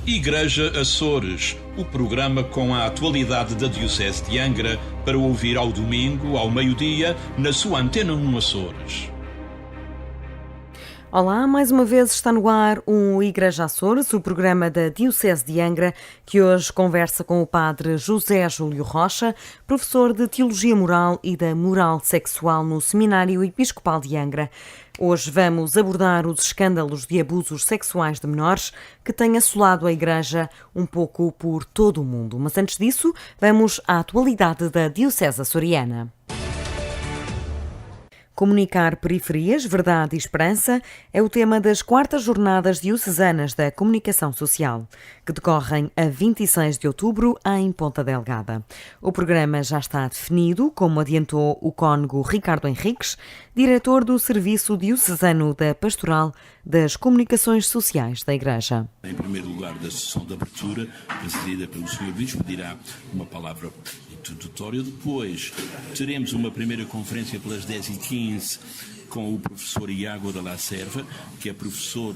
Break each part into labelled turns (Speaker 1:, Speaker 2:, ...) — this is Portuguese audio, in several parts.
Speaker 1: Igreja Açores, o programa com a atualidade da Diocese de Angra para ouvir ao domingo, ao meio-dia, na sua Antena 1 Açores.
Speaker 2: Olá, mais uma vez está no ar o Igreja Açores, o programa da Diocese de Angra, que hoje conversa com o padre José Júlio Rocha, professor de Teologia Moral e da Moral Sexual no Seminário Episcopal de Angra. Hoje vamos abordar os escândalos de abusos sexuais de menores que têm assolado a Igreja um pouco por todo o mundo. Mas antes disso, vamos à atualidade da Diocese açoriana. Comunicar periferias, verdade e esperança é o tema das 4ª Jornadas Diocesanas da Comunicação Social, que decorrem a 26 de outubro em Ponta Delgada. O programa já está definido, como adiantou o cônego Ricardo Henriques, diretor do Serviço Diocesano da Pastoral das Comunicações Sociais da Igreja.
Speaker 3: Em primeiro lugar, da sessão de abertura, presidida pelo Sr. Bispo, dirá uma palavra introdutória. Depois teremos uma primeira conferência pelas 10h15 com o professor Iago da La Serva, que é professor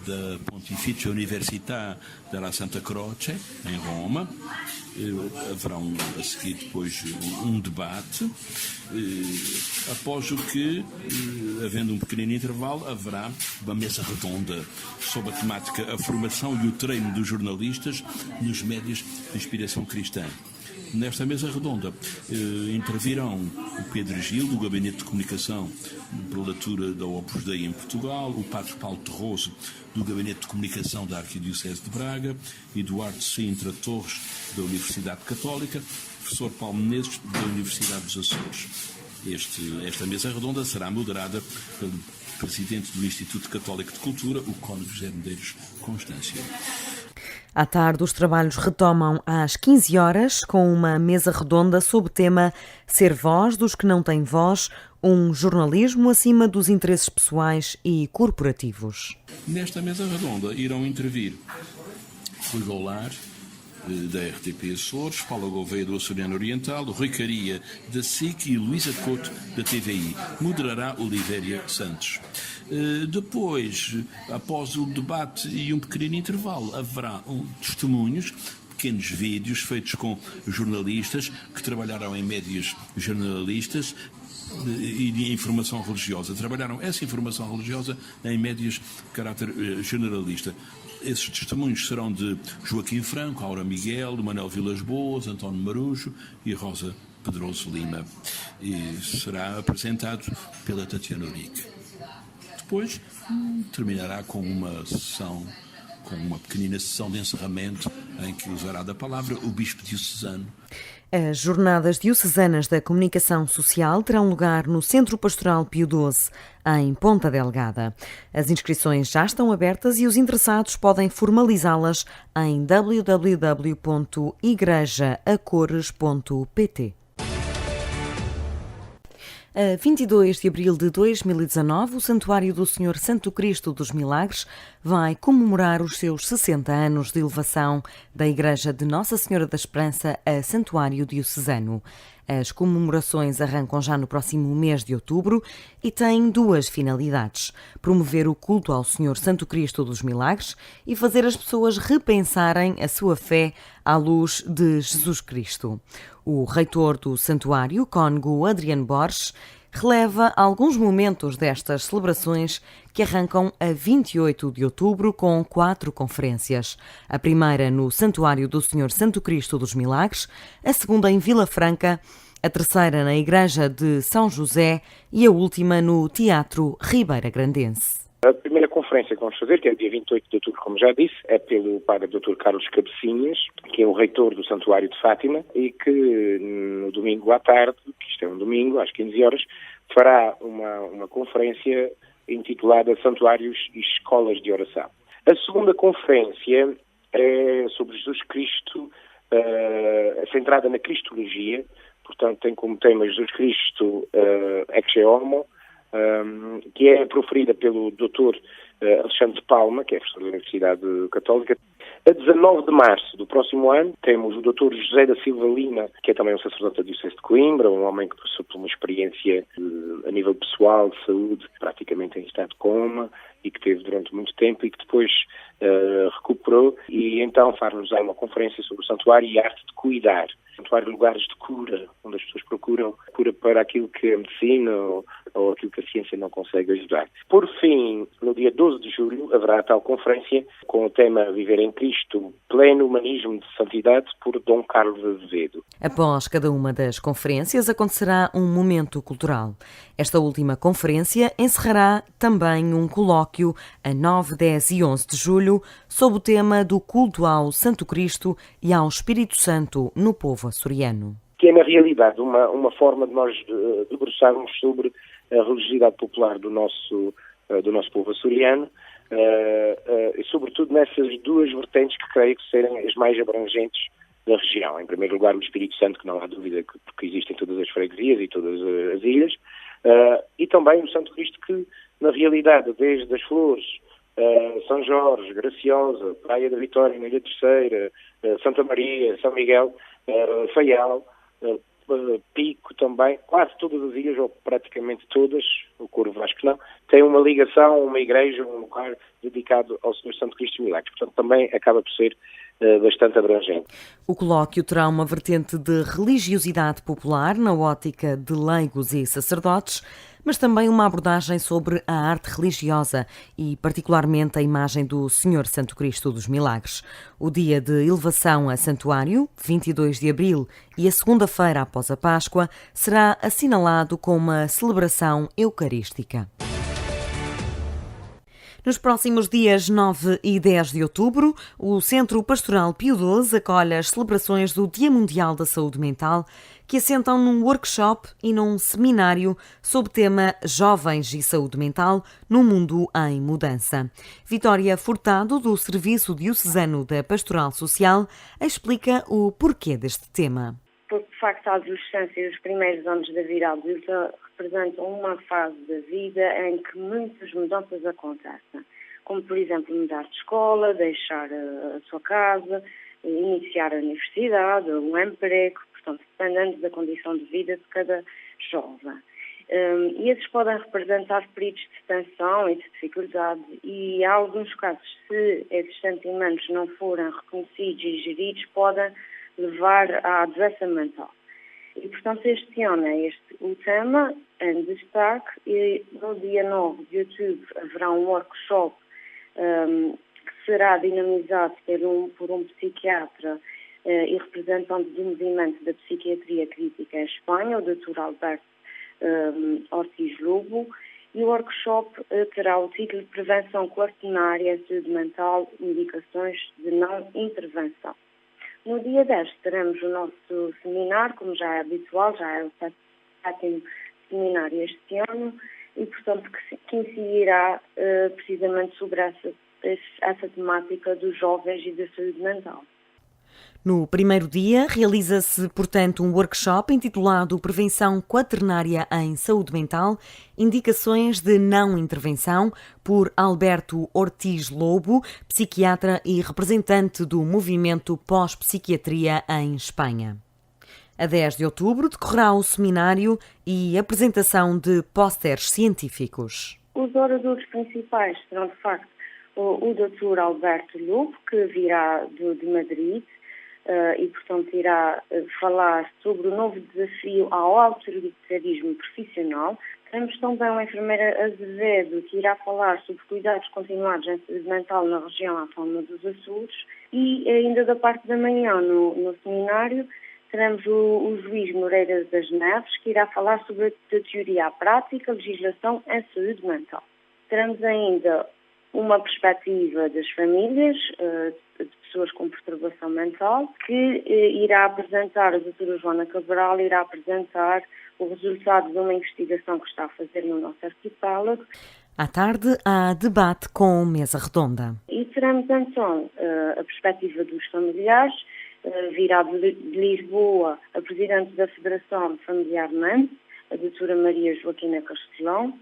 Speaker 3: da Pontificia Università della Santa Croce, em Roma. Haverá a seguir depois um debate, após o que, havendo um pequenino intervalo, haverá uma mesa redonda sobre a temática a formação e o treino dos jornalistas nos médios de inspiração cristã. Nesta mesa redonda intervirão o Pedro Gil, do Gabinete de Comunicação, prelatura da Opus Dei em Portugal, o Padre Paulo Terroso, do Gabinete de Comunicação da Arquidiocese de Braga, Eduardo Sintra Torres, da Universidade Católica, professor Paulo Menezes, da Universidade dos Açores. Esta mesa redonda será moderada pelo presidente do Instituto Católico de Cultura, o cônego José Medeiros Constâncio.
Speaker 2: À tarde, os trabalhos retomam às 15 horas com uma mesa redonda sob o tema Ser voz dos que não têm voz, um jornalismo acima dos interesses pessoais e corporativos.
Speaker 3: Nesta mesa redonda irão intervir Rui Goulart, da RTP Açores, Paula Gouveia, do Açoriano Oriental, Rui Caria, da SIC e Luísa Couto, da TVI. Moderará Olivéria Santos. Depois, após o debate e um pequenino intervalo, haverá testemunhos, pequenos vídeos feitos com jornalistas que trabalharam em médias jornalistas e de informação religiosa. Trabalharam essa informação religiosa em médias de caráter generalista. Esses testemunhos serão de Joaquim Franco, Aura Miguel, Manuel Vilas Boas, António Marujo e Rosa Pedroso Lima. E será apresentado pela Tatiana Urique. Depois terminará com uma pequenina sessão de encerramento em que usará da palavra o Bispo Diocesano.
Speaker 2: As Jornadas Diocesanas da Comunicação Social terão lugar no Centro Pastoral Pio XII, em Ponta Delgada. As inscrições já estão abertas e os interessados podem formalizá-las em www.igrejaacores.pt. A 22 de abril de 2019, o Santuário do Senhor Santo Cristo dos Milagres vai comemorar os seus 60 anos de elevação da Igreja de Nossa Senhora da Esperança a Santuário Diocesano. As comemorações arrancam já no próximo mês de outubro e têm duas finalidades: promover o culto ao Senhor Santo Cristo dos Milagres e fazer as pessoas repensarem a sua fé à luz de Jesus Cristo. O reitor do santuário, cônego Adriano Borges, releva alguns momentos destas celebrações que arrancam a 28 de outubro com 4 conferências. A primeira no Santuário do Senhor Santo Cristo dos Milagres, a segunda em Vila Franca, a terceira na Igreja de São José e a última no Teatro Ribeira Grandense.
Speaker 4: A primeira conferência que vamos fazer, que é dia 28 de outubro, como já disse, é pelo padre Dr. Carlos Cabecinhas, que é o reitor do Santuário de Fátima, e que no domingo à tarde, que isto é um domingo, às 15 horas, fará uma conferência intitulada Santuários e Escolas de Oração. A segunda conferência é sobre Jesus Cristo, centrada na Cristologia, portanto tem como tema Jesus Cristo Ecce Homo, que é proferida pelo Dr. Alexandre Palma, que é professor da Universidade Católica. A 19 de março do próximo ano temos o Dr. José da Silva Lima, que é também um sacerdote da Diocese de Coimbra, um homem que passou por uma experiência a nível pessoal, de saúde, praticamente em estado de coma, e que teve durante muito tempo e que depois recuperou, e então faz-nos uma conferência sobre o santuário e a arte de cuidar. Santuário de lugares de cura, onde as pessoas procuram cura para aquilo que a medicina ou aquilo que a ciência não consegue ajudar. Por fim, no dia 12 de julho, haverá a tal conferência com o tema Viver em Cristo, Pleno Humanismo de Santidade, por Dom Carlos Azevedo.
Speaker 2: Após cada uma das conferências acontecerá um momento cultural. Esta última conferência encerrará também um colóquio a 9, 10 e 11 de julho sob o tema do culto ao Santo Cristo e ao Espírito Santo no povo açoriano.
Speaker 4: Que é, na realidade, uma forma de nós debruçarmos sobre a religiosidade popular do nosso povo açoriano, e sobretudo nessas duas vertentes que creio que serem as mais abrangentes da região. Em primeiro lugar, o Espírito Santo, que não há dúvida, porque existe em todas as freguesias e todas as ilhas, e também o Santo Cristo, que, na realidade, desde as Flores, São Jorge, Graciosa, Praia da Vitória, Ilha Terceira, Santa Maria, São Miguel, Faial, Pico também, quase todas as ilhas, ou praticamente todas, o Corvo acho que não, tem uma ligação, uma igreja, um lugar dedicado ao Senhor Santo Cristo dos Milagres. Portanto, também acaba por ser bastante abrangente.
Speaker 2: O colóquio terá uma vertente de religiosidade popular na ótica de leigos e sacerdotes, mas também uma abordagem sobre a arte religiosa e particularmente a imagem do Senhor Santo Cristo dos Milagres. O dia de elevação a santuário, 22 de abril, e a segunda-feira após a Páscoa, será assinalado com uma celebração eucarística. Nos próximos dias 9 e 10 de outubro, o Centro Pastoral Pio XII acolhe as celebrações do Dia Mundial da Saúde Mental, que assentam num workshop e num seminário sob tema Jovens e Saúde Mental no Mundo em Mudança. Vitória Furtado, do Serviço Diocesano da Pastoral Social, explica o porquê deste tema.
Speaker 5: Porque, de facto, a adolescência e os primeiros anos da vida adulta representam uma fase da vida em que muitas mudanças acontecem, como, por exemplo, mudar de escola, deixar a sua casa, iniciar a universidade, um emprego, portanto, dependendo da condição de vida de cada jovem. E esses podem representar períodos de tensão e de dificuldade e, em alguns casos, se esses sentimentos não forem reconhecidos e geridos, podem levar à doença mental. E, portanto, este ano é o tema em destaque e no dia 9 de outubro haverá um workshop que será dinamizado por um psiquiatra e representante do movimento da psiquiatria crítica em Espanha, o Dr. Alberto Ortiz Lobo, e o workshop terá o título de Prevenção Quaternária, Saúde Mental, Indicações de Não Intervenção. No dia 10 teremos o nosso seminário, como já é habitual, já é o 7º seminário este ano, e, portanto, que incidirá precisamente sobre essa temática dos jovens e da saúde mental.
Speaker 2: No primeiro dia, realiza-se, portanto, um workshop intitulado Prevenção Quaternária em Saúde Mental, Indicações de Não Intervenção, por Alberto Ortiz Lobo, psiquiatra e representante do movimento Pós-Psiquiatria em Espanha. A 10 de outubro decorrerá o seminário e apresentação de pósteres científicos.
Speaker 5: Os oradores principais serão, de facto, o Dr. Alberto Lobo, que virá de Madrid, e, portanto, irá falar sobre o novo desafio ao autoritarismo profissional. Temos também uma enfermeira Azevedo, que irá falar sobre cuidados continuados em saúde mental na região autónoma dos Açores. E ainda da parte da manhã, no seminário, teremos o juiz Moreira das Neves, que irá falar sobre a teoria à prática, legislação em saúde mental. Teremos ainda uma perspectiva das famílias, de pessoas com perturbação mental, que irá apresentar, a doutora Joana Cabral irá apresentar o resultado de uma investigação que está a fazer no nosso arquipélago.
Speaker 2: À tarde, há debate com mesa redonda.
Speaker 5: E teremos então a perspectiva dos familiares. Virá de Lisboa a presidente da Federação Familiar MEN, a doutora Maria Joaquina Castelão.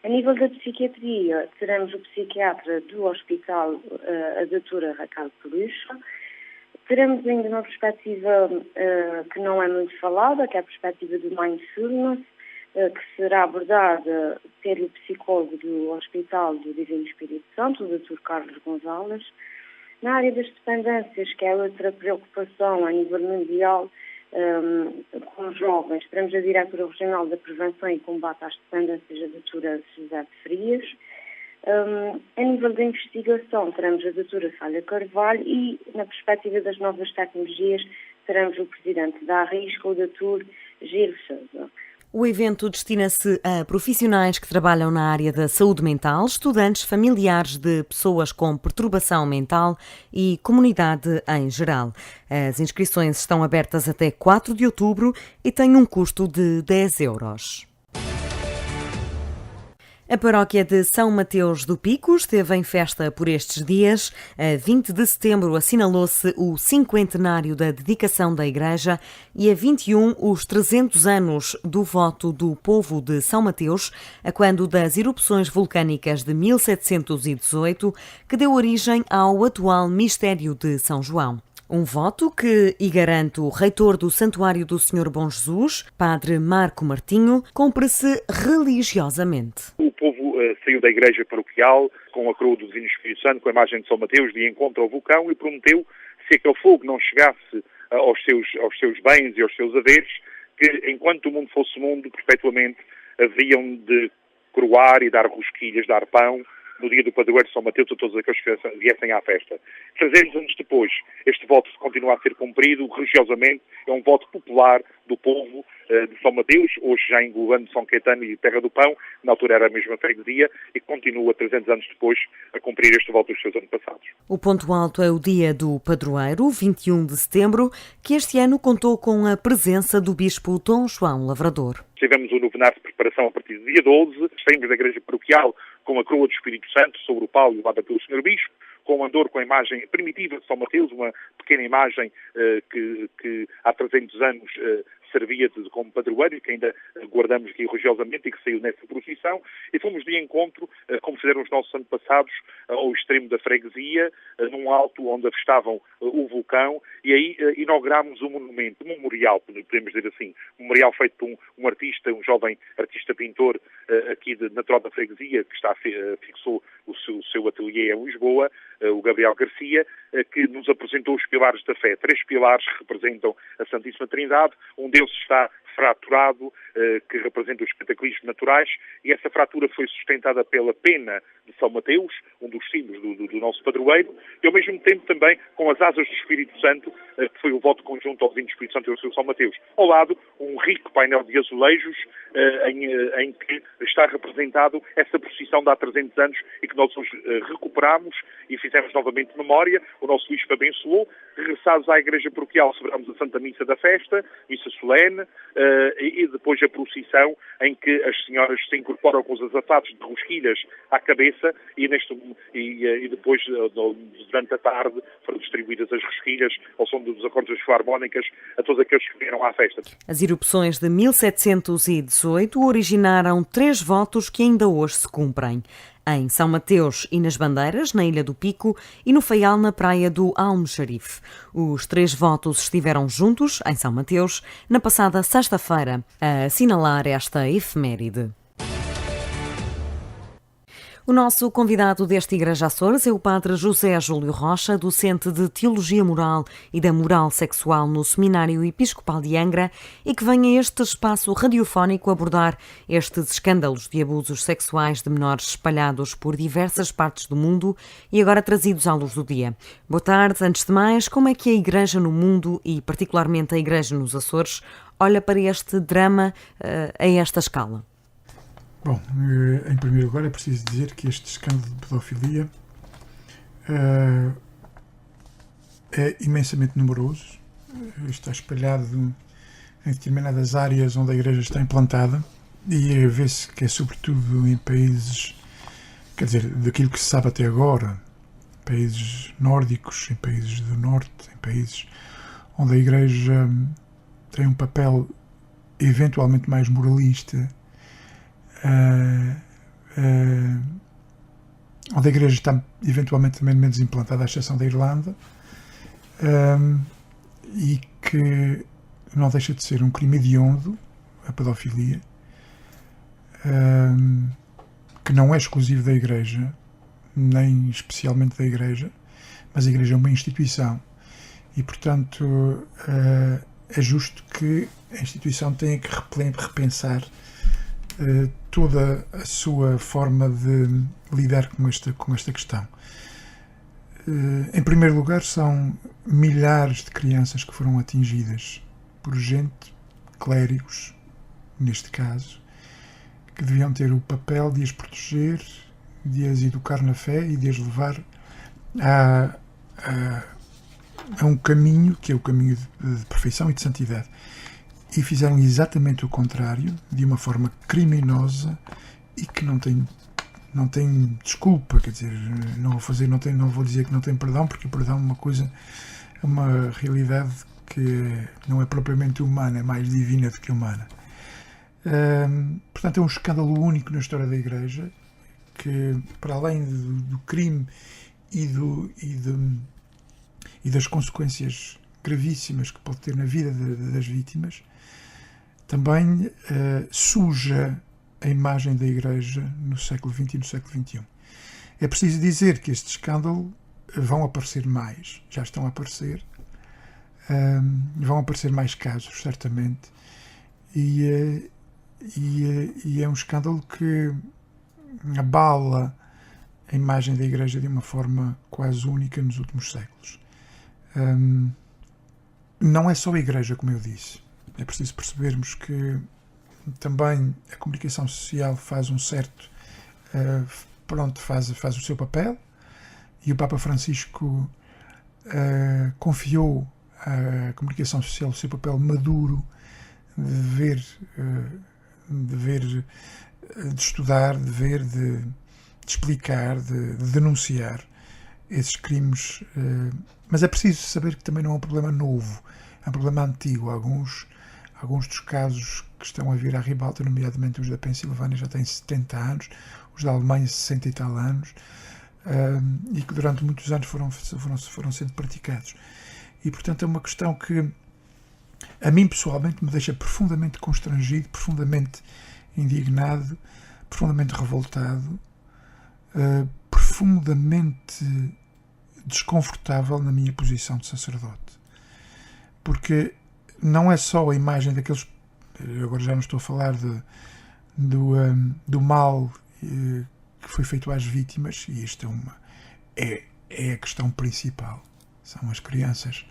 Speaker 5: A nível da psiquiatria, teremos o psiquiatra do hospital, a doutora Raquel Perucha. Teremos ainda uma perspectiva que não é muito falada, que é a perspectiva do mindfulness, que será abordada pelo psicólogo do Hospital do Divino Espírito Santo, o Dr. Carlos Gonzalez. Na área das dependências, que é outra preocupação a nível mundial com os jovens, teremos a Diretora Regional da Prevenção e Combate às Dependências, a doutora José de Frias. A nível da investigação, teremos a doutora Sália Carvalho e, na perspectiva das novas tecnologias, teremos o presidente da Arrisca, o Dr. Giro Sousa.
Speaker 2: O evento destina-se a profissionais que trabalham na área da saúde mental, estudantes, familiares de pessoas com perturbação mental e comunidade em geral. As inscrições estão abertas até 4 de outubro e têm um custo de 10 euros. A paróquia de São Mateus do Pico esteve em festa por estes dias. A 20 de setembro assinalou-se o 50º da dedicação da igreja e a 21 os 300 anos do voto do povo de São Mateus, a quando das erupções vulcânicas de 1718, que deu origem ao atual mistério de São João. Um voto que, e garante o reitor do Santuário do Senhor Bom Jesus, Padre Marco Martinho, cumpre-se religiosamente.
Speaker 6: O povo saiu da igreja paroquial com a coroa do Divino Espírito Santo, com a imagem de São Mateus, de encontro ao vulcão, e prometeu, se aquele fogo não chegasse aos seus bens e aos seus haveres, que enquanto o mundo fosse mundo, perpetuamente haviam de coroar e dar rosquilhas, dar pão, no dia do padroeiro de São Mateus, a todos aqueles que viessem à festa. 300 anos depois, este voto continua a ser cumprido religiosamente, é um voto popular do povo de São Mateus, hoje já englobando São Caetano e Terra do Pão, na altura era a mesma freguesia, e continua 300 anos depois a cumprir este voto dos seus antepassados.
Speaker 2: O ponto alto é o dia do padroeiro, 21 de setembro, que este ano contou com a presença do bispo Dom João Lavrador.
Speaker 6: Tivemos o novenário de preparação a partir do dia 12, saímos da igreja paroquial com a coroa do Espírito Santo sobre o pau levada pelo Sr. Bispo, com o andor com a imagem primitiva de São Mateus, uma pequena imagem que há 300 anos servia como padroeiro e que ainda guardamos aqui religiosamente e que saiu nessa procissão, e fomos de encontro, como fizeram os nossos antepassados, ao extremo da freguesia, num alto onde estavam o vulcão, e aí inaugurámos um monumento, um memorial, podemos dizer assim, um memorial feito por um artista, um jovem artista-pintor aqui natural da freguesia, que fixou o seu ateliê em Lisboa, o Gabriel Garcia, que nos apresentou os pilares da fé. 3 pilares que representam a Santíssima Trindade, um deles está fraturado, que representa os cataclismos naturais, e essa fratura foi sustentada pela pena de São Mateus, um dos símbolos do nosso padroeiro, e ao mesmo tempo também com as asas do Espírito Santo, que foi o voto conjunto ao Divino Espírito Santo e ao seu São Mateus. Ao lado, um rico painel de azulejos, em que está representado essa procissão de há 300 anos e que nós hoje recuperamos e fizemos novamente memória. O nosso bispo abençoou. Regressados à igreja paroquial, celebramos a Santa Missa da Festa, missa solene, e depois a procissão em que as senhoras se incorporam com os azafados de rosquilhas à cabeça e depois, durante a tarde, foram distribuídas as rosquilhas ao som dos acordes das filarmónicas a todos aqueles que vieram à festa.
Speaker 2: As erupções de 1718 originaram 3 votos que ainda hoje se cumprem. Em São Mateus e nas Bandeiras, na Ilha do Pico, e no Faial, na praia do Almoxarife. Os 3 votos estiveram juntos, em São Mateus, na passada sexta-feira, a assinalar esta efeméride. O nosso convidado deste Igreja Açores é o padre José Júlio Rocha, docente de Teologia Moral e da Moral Sexual no Seminário Episcopal de Angra, e que vem a este espaço radiofónico abordar estes escândalos de abusos sexuais de menores espalhados por diversas partes do mundo e agora trazidos à luz do dia. Boa tarde. Antes de mais, como é que a Igreja no mundo e particularmente a Igreja nos Açores olha para este drama a esta escala?
Speaker 7: Bom, em primeiro lugar é preciso dizer que este escândalo de pedofilia é imensamente numeroso, está espalhado em determinadas áreas onde a Igreja está implantada e vê-se que é sobretudo em países, quer dizer, daquilo que se sabe até agora, países nórdicos, em países do norte, em países onde a Igreja tem um papel eventualmente mais moralista, onde a Igreja está eventualmente também menos implantada, à exceção da Irlanda, e que não deixa de ser um crime hediondo, a pedofilia, que não é exclusivo da Igreja, nem especialmente da Igreja, mas a Igreja é uma instituição e, portanto, é justo que a instituição tenha que repensar toda a sua forma de lidar com esta questão. Em primeiro lugar, são milhares de crianças que foram atingidas por gente, clérigos, neste caso, que deviam ter o papel de as proteger, de as educar na fé e de as levar a um caminho que é o caminho de perfeição e de santidade. E fizeram exatamente o contrário, de uma forma criminosa e que não tem desculpa, quer dizer, não vou dizer que não tem perdão, porque o perdão é uma realidade que não é propriamente humana, é mais divina do que humana. Portanto, é um escândalo único na história da Igreja, que, para além do crime e das consequências gravíssimas que pode ter na vida das vítimas, também suja a imagem da Igreja no século XX e no século XXI. É preciso dizer que este escândalo vão aparecer mais, já estão a aparecer, vão aparecer mais casos, certamente, e é um escândalo que abala a imagem da Igreja de uma forma quase única nos últimos séculos. Não é só a Igreja, como eu disse. É preciso percebermos que também a comunicação social faz faz o seu papel, e o Papa Francisco confiou à comunicação social o seu papel maduro de estudar, de explicar, de denunciar esses crimes. Mas é preciso saber que também não é um problema novo, é um problema antigo. Alguns dos casos que estão a vir à ribalta, nomeadamente os da Pensilvânia, já têm 70 anos, os da Alemanha 60 e tal anos, e que durante muitos anos foram sendo praticados. E, portanto, é uma questão que a mim pessoalmente me deixa profundamente constrangido, profundamente indignado, profundamente revoltado, profundamente desconfortável na minha posição de sacerdote. Porque não é só a imagem daqueles... Eu agora já não estou a falar do mal que foi feito às vítimas, e isto é a questão principal. São as crianças,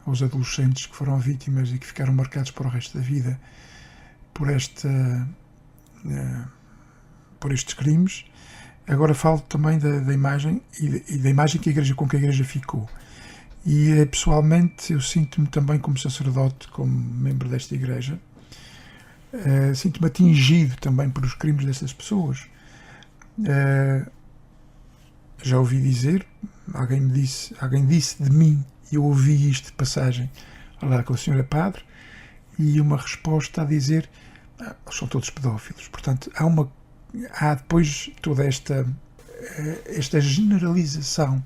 Speaker 7: os adolescentes que foram vítimas e que ficaram marcados para o resto da vida por estes crimes. Agora falo também da imagem e da imagem com que a Igreja ficou. E pessoalmente eu sinto-me também como sacerdote, como membro desta Igreja, sinto-me atingido também por os crimes dessas pessoas. Já ouvi dizer, alguém disse de mim, e eu ouvi isto de passagem lá com a senhora padre, e uma resposta a dizer: são todos pedófilos. Portanto, há depois toda esta generalização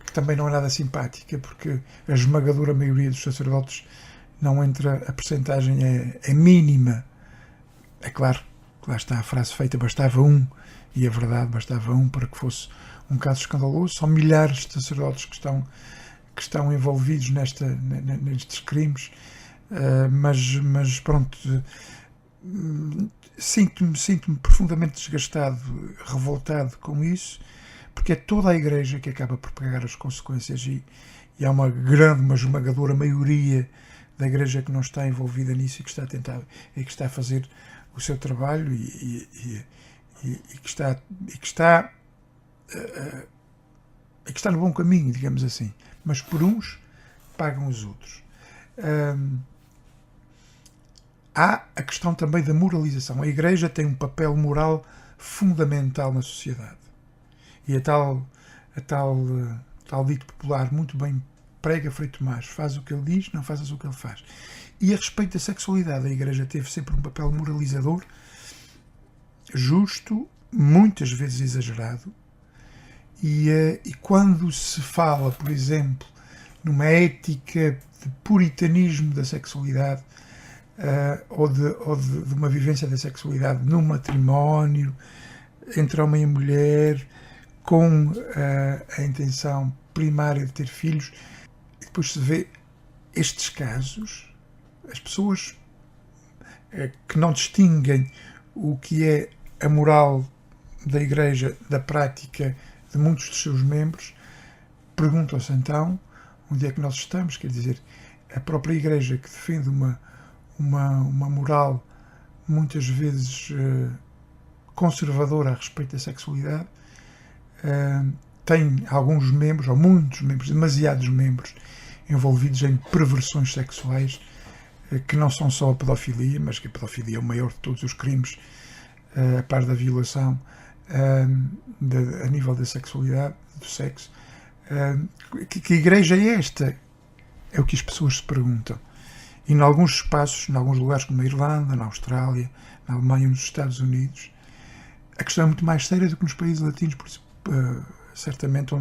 Speaker 7: que também não é nada simpática, porque a esmagadora maioria dos sacerdotes não entra, a percentagem é mínima. É claro que lá está a frase feita, bastava um, e é verdade, bastava um para que fosse um caso escandaloso. São milhares de sacerdotes que estão envolvidos nestes crimes, mas pronto, sinto-me profundamente desgastado, revoltado com isso, porque é toda a Igreja que acaba por pagar as consequências, e há uma esmagadora maioria da Igreja que não está envolvida nisso e que está a tentar, e que está a fazer o seu trabalho e que está no bom caminho, digamos assim. Mas por uns pagam os outros. Há a questão também da moralização. A Igreja tem um papel moral fundamental na sociedade. E a tal dito popular muito bem prega Frei Tomás: faz o que ele diz, não fazes o que ele faz. E a respeito da sexualidade, a Igreja teve sempre um papel moralizador, justo, muitas vezes exagerado, e quando se fala, por exemplo, numa ética de puritanismo da sexualidade, ou de uma vivência da sexualidade no matrimónio, entre homem e mulher, com a intenção primária de ter filhos. E depois se vê estes casos, as pessoas que não distinguem o que é a moral da Igreja da prática de muitos dos seus membros, perguntam-se então onde é que nós estamos. Quer dizer, a própria Igreja, que defende uma moral muitas vezes conservadora a respeito da sexualidade, tem alguns membros, ou muitos membros, demasiados membros, envolvidos em perversões sexuais, que não são só a pedofilia, mas que a pedofilia é o maior de todos os crimes, a par da violação a nível da sexualidade, do sexo. Que Igreja é esta? É o que as pessoas se perguntam. E em alguns espaços, em alguns lugares como a Irlanda, na Austrália, na Alemanha, nos Estados Unidos, a questão é muito mais séria do que nos países latinos, certamente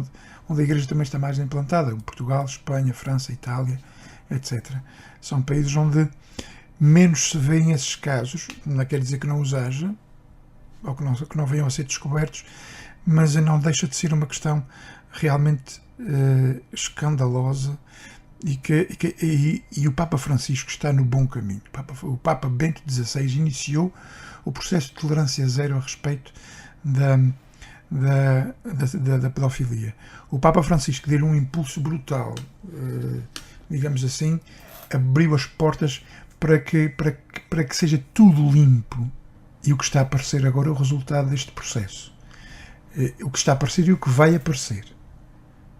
Speaker 7: onde a Igreja também está mais implantada. Portugal, Espanha, França, Itália, etc. São países onde menos se vêem esses casos. Não quer dizer que não os haja, ou que não venham a ser descobertos, mas não deixa de ser uma questão realmente escandalosa, e o Papa Francisco está no bom caminho. O Papa Bento XVI iniciou o processo de tolerância zero a respeito da pedofilia. O Papa Francisco deu um impulso brutal, digamos assim, abriu as portas para que seja tudo limpo. E o que está a aparecer agora é o resultado deste processo. O que está a aparecer e o que vai aparecer.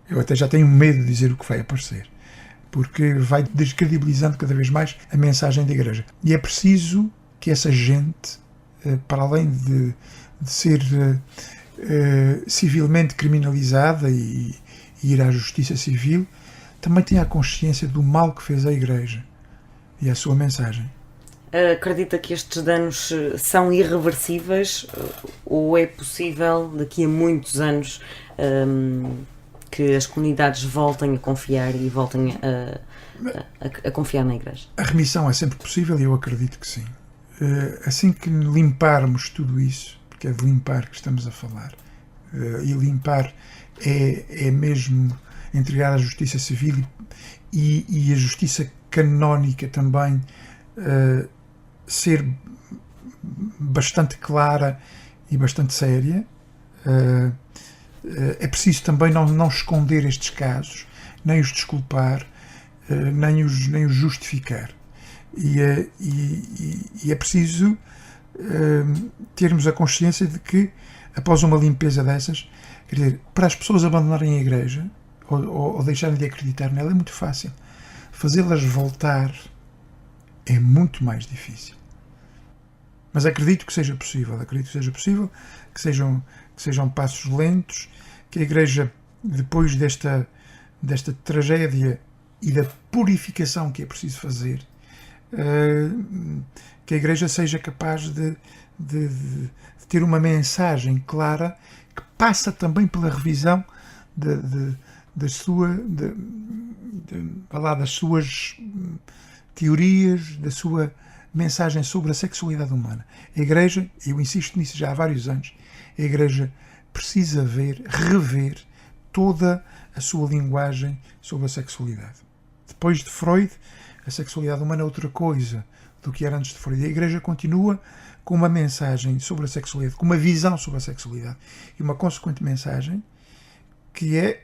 Speaker 7: Eu até já tenho medo de dizer o que vai aparecer, porque vai descredibilizando cada vez mais a mensagem da Igreja. E é preciso que essa gente, para além de ser civilmente criminalizada e ir à justiça civil, também tenha a consciência do mal que fez a Igreja e a sua mensagem.
Speaker 2: Acredita que estes danos são irreversíveis, ou é possível, daqui a muitos anos, que as comunidades voltem a confiar e voltem a confiar na Igreja? A
Speaker 7: remissão é sempre possível e eu acredito que sim. Assim que limparmos tudo isso, porque é de limpar que estamos a falar, e limpar é mesmo entregar à justiça civil e a justiça canónica também ser bastante clara e bastante séria. É preciso também não esconder estes casos, nem os desculpar, nem os justificar. E é preciso termos a consciência de que, após uma limpeza dessas, quer dizer, para as pessoas abandonarem a Igreja ou deixarem de acreditar nela é muito fácil. Fazê-las voltar é muito mais difícil. Mas acredito que seja possível, que sejam passos lentos, que a Igreja, depois desta tragédia e da purificação que é preciso fazer, que a Igreja seja capaz de ter uma mensagem clara que passa também pela revisão das suas teorias, da sua mensagem sobre a sexualidade humana. A Igreja, eu insisto nisso já há vários anos, a Igreja precisa rever toda a sua linguagem sobre a sexualidade. Depois de Freud, a sexualidade humana é outra coisa do que era antes de Freud. A Igreja continua com uma mensagem sobre a sexualidade, com uma visão sobre a sexualidade e uma consequente mensagem que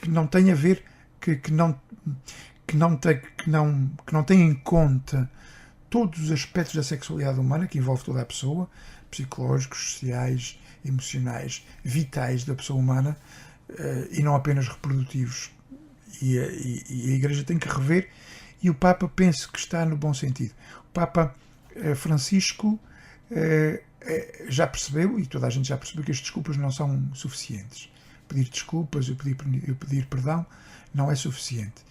Speaker 7: não tem a ver, que não tem em conta todos os aspectos da sexualidade humana, que envolve toda a pessoa, psicológicos, sociais, emocionais, vitais da pessoa humana, e não apenas reprodutivos. E a Igreja tem que rever, e o Papa penso que está no bom sentido. O Papa Francisco já percebeu, e toda a gente já percebeu, que as desculpas não são suficientes. Pedir desculpas, eu pedir perdão, não é suficiente.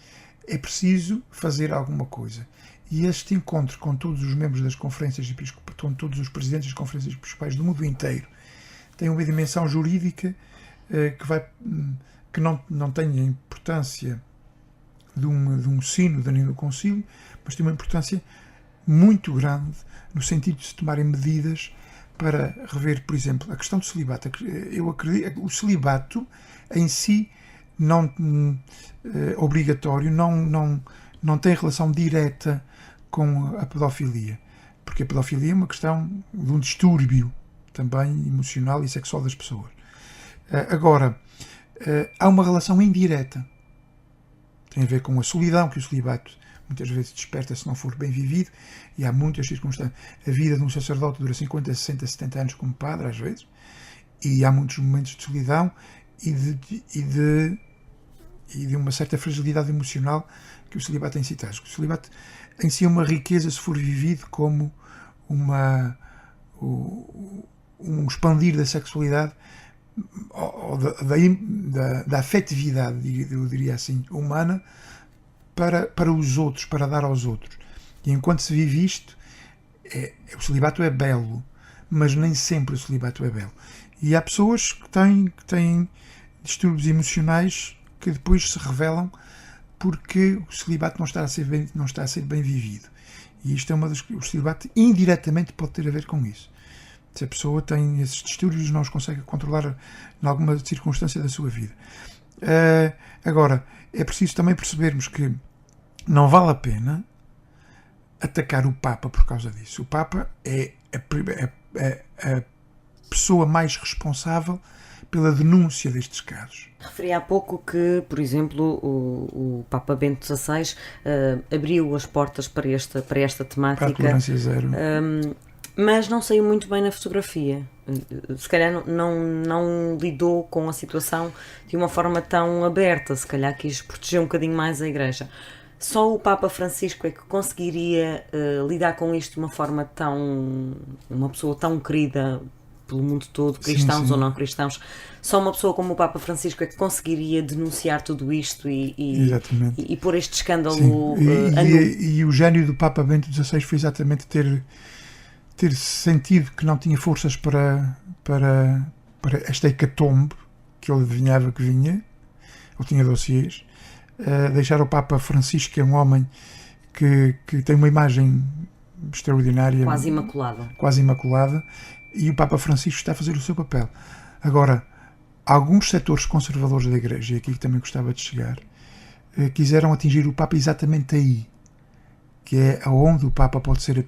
Speaker 7: É preciso fazer alguma coisa. E este encontro com todos os membros das conferências episcopais, com todos os presidentes das conferências episcopais do mundo inteiro, tem uma dimensão jurídica que não tem a importância de um sínodo nem do concílio, mas tem uma importância muito grande no sentido de se tomarem medidas para rever, por exemplo, a questão do celibato. Eu acredito que o celibato em si não obrigatório, não tem relação direta com a pedofilia, porque a pedofilia é uma questão de um distúrbio também emocional e sexual das pessoas. Agora, há uma relação indireta, tem a ver com a solidão que o celibato muitas vezes desperta se não for bem vivido, e há muitas circunstâncias. A vida de um sacerdote dura 50, 60, 70 anos como padre, às vezes, e há muitos momentos de solidão e de uma certa fragilidade emocional que o celibato em si traz. O celibato em si é uma riqueza se for vivido como um expandir da sexualidade, ou da afetividade, eu diria assim, humana, para os outros, para dar aos outros. E enquanto se vive isto, o celibato é belo, mas nem sempre o celibato é belo. E há pessoas que têm distúrbios emocionais que depois se revelam porque o celibato não está a ser bem vivido. E isto é o celibato indiretamente pode ter a ver com isso. Se a pessoa tem esses distúrbios, não os consegue controlar em alguma circunstância da sua vida. Agora, é preciso também percebermos que não vale a pena atacar o Papa por causa disso. O Papa é a pessoa mais responsável pela denúncia destes casos.
Speaker 2: Referi há pouco que, por exemplo, o Papa Bento XVI abriu as portas para esta temática.
Speaker 7: Para a tolerância zero.
Speaker 2: Mas não saiu muito bem na fotografia. Se calhar não lidou com a situação de uma forma tão aberta. Se calhar quis proteger um bocadinho mais a Igreja. Só o Papa Francisco é que conseguiria lidar com isto de uma forma uma pessoa tão querida pelo mundo todo, cristãos sim. Ou não cristãos. Só uma pessoa como o Papa Francisco é que conseguiria denunciar tudo isto e pôr este escândalo.
Speaker 7: E o gênio do Papa Bento XVI foi exatamente ter sentido que não tinha forças para esta hecatombe que ele adivinhava que vinha, ou tinha dossiês, deixar o Papa Francisco, que é um homem que tem uma imagem extraordinária, quase imaculada, e o Papa Francisco está a fazer o seu papel. Agora, alguns setores conservadores da Igreja, e aqui também gostava de chegar, quiseram atingir o Papa exatamente aí, que é aonde o Papa pode ser...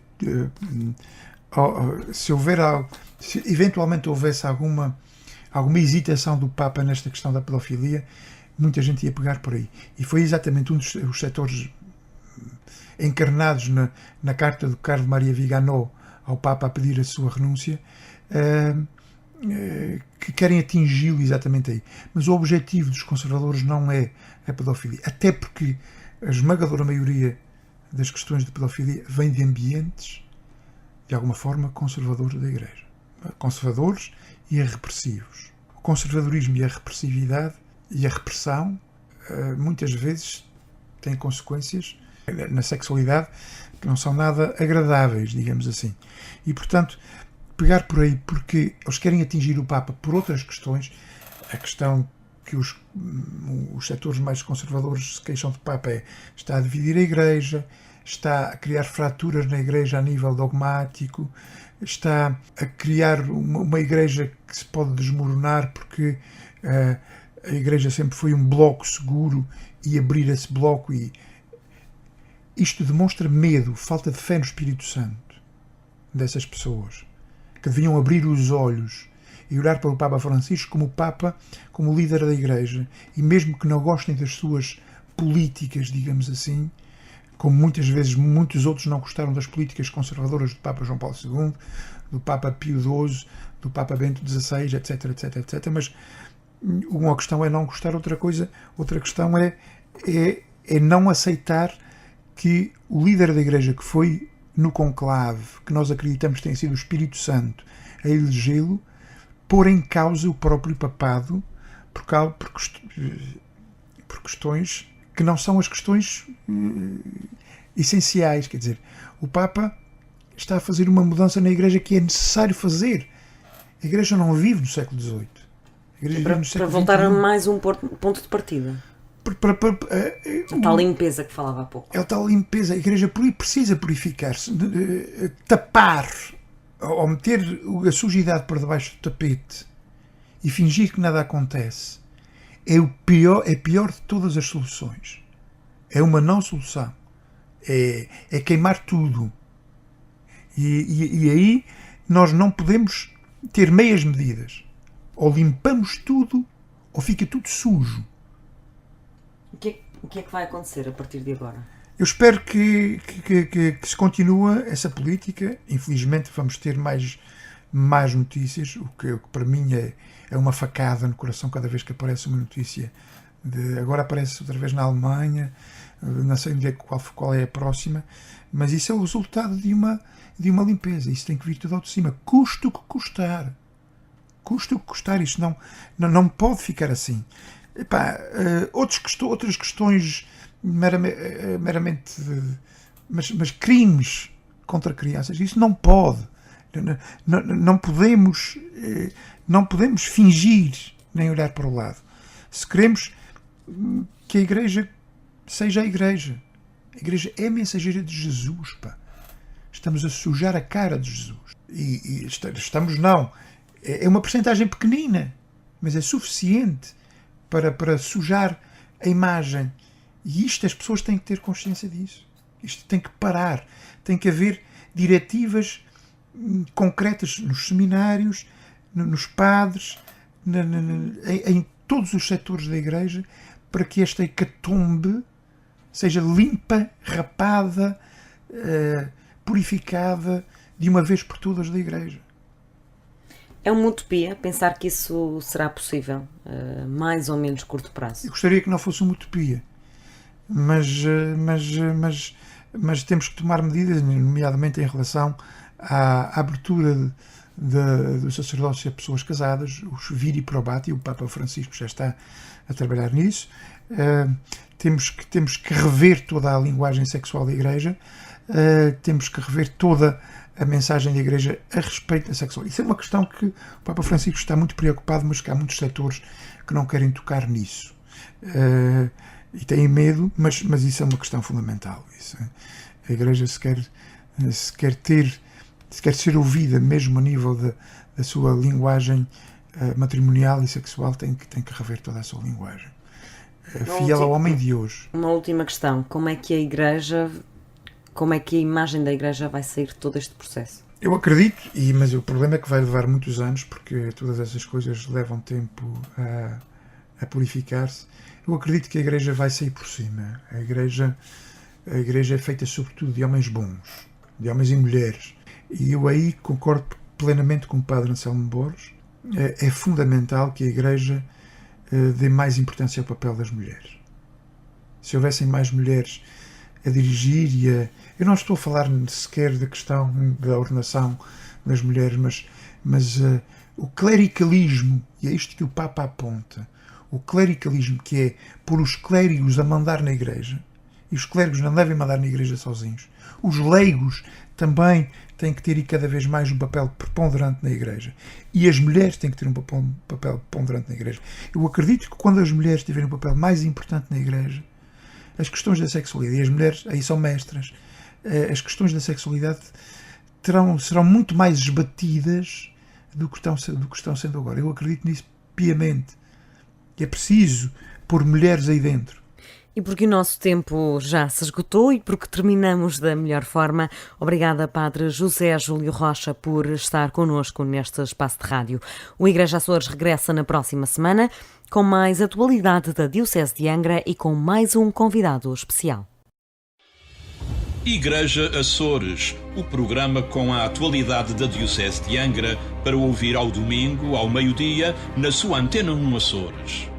Speaker 7: se eventualmente houvesse alguma hesitação do Papa nesta questão da pedofilia, muita gente ia pegar por aí. E foi exatamente um dos setores encarnados na carta do Carlo Maria Viganò ao Papa a pedir a sua renúncia, que querem atingi-lo exatamente aí. Mas o objetivo dos conservadores não é a pedofilia, até porque a esmagadora maioria das questões de pedofilia vem de ambientes de alguma forma conservadores da Igreja. Conservadores e repressivos. O conservadorismo e a repressividade e a repressão muitas vezes têm consequências na sexualidade que não são nada agradáveis, digamos assim. E, portanto, pegar por aí, porque eles querem atingir o Papa por outras questões, a questão que os setores mais conservadores se queixam do Papa está a dividir a Igreja, está a criar fraturas na Igreja a nível dogmático, está a criar uma Igreja que se pode desmoronar porque a Igreja sempre foi um bloco seguro e abrir esse bloco. E isto demonstra medo, falta de fé no Espírito Santo dessas pessoas, que deviam abrir os olhos e olhar para o Papa Francisco como Papa, como líder da Igreja, e mesmo que não gostem das suas políticas, digamos assim, como muitas vezes muitos outros não gostaram das políticas conservadoras do Papa João Paulo II, do Papa Pio XII, do Papa Bento XVI, etc, etc, etc. Mas uma questão é não gostar, outra questão é não aceitar que o líder da Igreja, que foi no conclave, que nós acreditamos que tem sido o Espírito Santo a elegê-lo, pôr em causa o próprio papado por questões que não são as questões essenciais. Quer dizer, o Papa está a fazer uma mudança na Igreja que é necessário fazer. A Igreja não vive no século XVIII.
Speaker 2: Para voltar a mais um ponto de partida. A tal limpeza que falava há pouco.
Speaker 7: É a tal limpeza. A Igreja precisa purificar-se. Tapar ou meter a sujidade por debaixo do tapete e fingir que nada acontece é pior de todas as soluções. É uma não solução. É queimar tudo. E aí nós não podemos ter meias medidas. Ou limpamos tudo ou fica tudo sujo.
Speaker 2: O que é que vai acontecer a partir de agora?
Speaker 7: Eu espero que se continue essa política. Infelizmente vamos ter mais notícias, o que para mim é uma facada no coração cada vez que aparece uma notícia. Agora aparece outra vez na Alemanha, não sei qual é a próxima, mas isso é o resultado de uma limpeza. Isso tem que vir tudo ao de cima, custe o que custar. Custe o que custar, isto não pode ficar assim. Epá, outras questões meramente mas crimes contra crianças, isso não pode. Não podemos fingir nem olhar para o lado. Se queremos que a Igreja seja a Igreja é a mensageira de Jesus, pá. Estamos a sujar a cara de Jesus. E estamos não. É uma percentagem pequenina, mas é suficiente para sujar a imagem. E as pessoas têm que ter consciência disso. Isto tem que parar. Tem que haver diretivas concretas nos seminários, nos padres, em todos os setores da Igreja, para que esta hecatombe seja limpa, rapada, purificada de uma vez por todas da Igreja.
Speaker 2: É uma utopia pensar que isso será possível, mais ou menos curto prazo?
Speaker 7: Eu gostaria que não fosse uma utopia, mas temos que tomar medidas, nomeadamente em relação à abertura do sacerdócio a pessoas casadas, os viri probati. O Papa Francisco já está a trabalhar nisso. Temos que rever toda a linguagem sexual da Igreja, temos que rever toda a mensagem da Igreja a respeito da sexualidade. Isso é uma questão que o Papa Francisco está muito preocupado, mas que há muitos setores que não querem tocar nisso. E têm medo, mas isso é uma questão fundamental. A Igreja, se quer ser ouvida, mesmo a nível da sua linguagem matrimonial e sexual, tem que rever toda a sua linguagem. Fiel ao homem de hoje.
Speaker 2: Uma última questão. Como é que a imagem da Igreja vai sair de todo este processo?
Speaker 7: Eu acredito, mas o problema é que vai levar muitos anos, porque todas essas coisas levam tempo a purificar-se. Eu acredito que a Igreja vai sair por cima. A Igreja é feita sobretudo de homens bons, de homens e mulheres. E eu aí concordo plenamente com o Padre Anselmo Borges. É fundamental que a Igreja dê mais importância ao papel das mulheres. Se houvessem mais mulheres a dirigir eu não estou a falar sequer da questão da ordenação das mulheres, mas o clericalismo, e é isto que o Papa aponta, o clericalismo, que é pôr os clérigos a mandar na Igreja, e os clérigos não devem mandar na Igreja sozinhos. Os leigos também têm que ter cada vez mais um papel preponderante na Igreja. E as mulheres têm que ter um papel preponderante na Igreja. Eu acredito que quando as mulheres tiverem um papel mais importante na Igreja, as questões da sexualidade, e as mulheres aí são mestras, as questões da sexualidade serão muito mais esbatidas do que estão sendo agora. Eu acredito nisso piamente. É preciso pôr mulheres aí dentro.
Speaker 2: E porque o nosso tempo já se esgotou e porque terminamos da melhor forma, obrigada, Padre José Júlio Rocha, por estar connosco neste espaço de rádio. O Igreja Açores regressa na próxima semana com mais atualidade da Diocese de Angra e com mais um convidado especial.
Speaker 1: Igreja Açores, o programa com a atualidade da Diocese de Angra para ouvir ao domingo, ao meio-dia, na sua Antena 1 Açores.